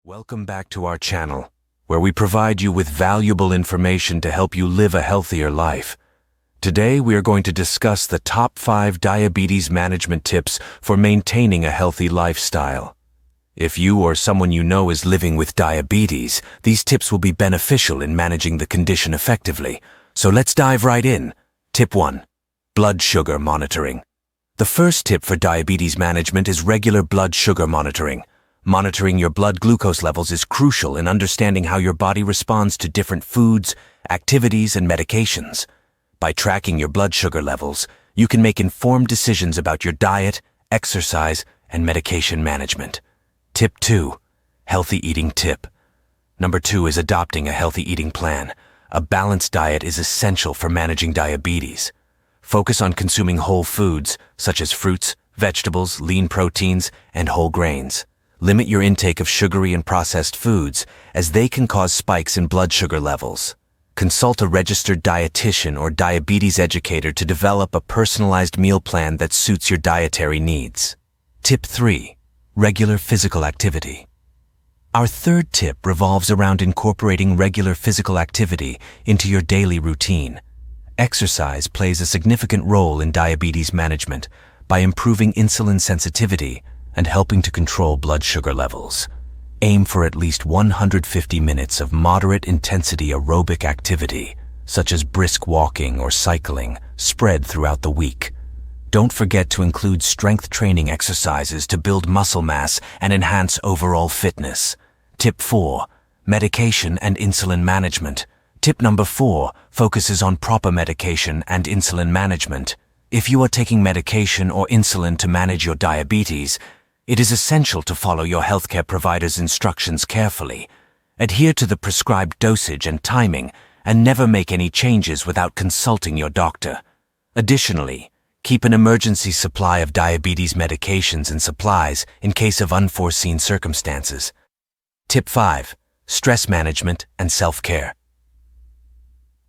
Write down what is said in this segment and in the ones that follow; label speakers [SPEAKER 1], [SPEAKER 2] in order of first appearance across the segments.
[SPEAKER 1] Welcome back to our channel, where we provide you with valuable information to help you live a healthier life. Today we are going to discuss the top 5 diabetes management tips for maintaining a healthy lifestyle. If you or someone you know is living with diabetes, these tips will be beneficial in managing the condition effectively. So let's dive right in. Tip 1. Blood sugar monitoring. The first tip for diabetes management is regular blood sugar monitoring. Monitoring your blood glucose levels is crucial in understanding how your body responds to different foods, activities, and medications. By tracking your blood sugar levels, you can make informed decisions about your diet, exercise, and medication management. Tip 2. Healthy eating tip. Number 2 is adopting a healthy eating plan. A balanced diet is essential for managing diabetes. Focus on consuming whole foods, such as fruits, vegetables, lean proteins, and whole grains. Limit your intake of sugary and processed foods, as they can cause spikes in blood sugar levels. Consult a registered dietitian or diabetes educator to develop a personalized meal plan that suits your dietary needs. Tip 3. Regular physical activity. Our third tip revolves around incorporating regular physical activity into your daily routine. Exercise plays a significant role in diabetes management by improving insulin sensitivity and helping to control blood sugar levels. Aim for at least 150 minutes of moderate-intensity aerobic activity, such as brisk walking or cycling, spread throughout the week. Don't forget to include strength training exercises to build muscle mass and enhance overall fitness. Tip 4. Medication and insulin management. Tip number 4 focuses on proper medication and insulin management. If you are taking medication or insulin to manage your diabetes, it is essential to follow your healthcare provider's instructions carefully. Adhere to the prescribed dosage and timing, and never make any changes without consulting your doctor. Additionally, keep an emergency supply of diabetes medications and supplies in case of unforeseen circumstances. Tip 5. Stress management and self-care.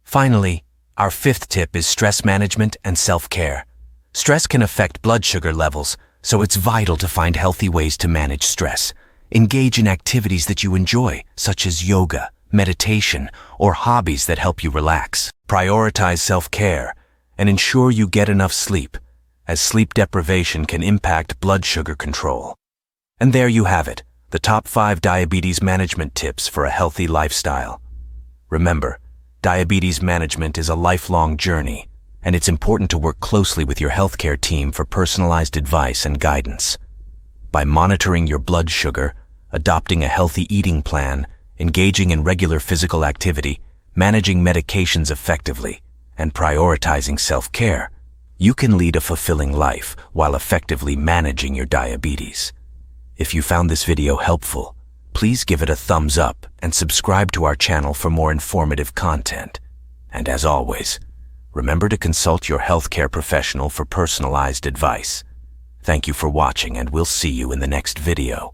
[SPEAKER 1] Finally, our fifth tip is stress management and self-care. Stress can affect blood sugar levels, so it's vital to find healthy ways to manage stress. Engage in activities that you enjoy, such as yoga, meditation, or hobbies that help you relax. Prioritize self-care and ensure you get enough sleep, as sleep deprivation can impact blood sugar control. And there you have it, the top 5 diabetes management tips for a healthy lifestyle. Remember, diabetes management is a lifelong journey, and it's important to work closely with your healthcare team for personalized advice and guidance. By monitoring your blood sugar, adopting a healthy eating plan, engaging in regular physical activity, managing medications effectively, and prioritizing self-care, you can lead a fulfilling life while effectively managing your diabetes. If you found this video helpful, please give it a thumbs up and subscribe to our channel for more informative content. And as always, remember to consult your healthcare professional for personalized advice. Thank you for watching, and we'll see you in the next video.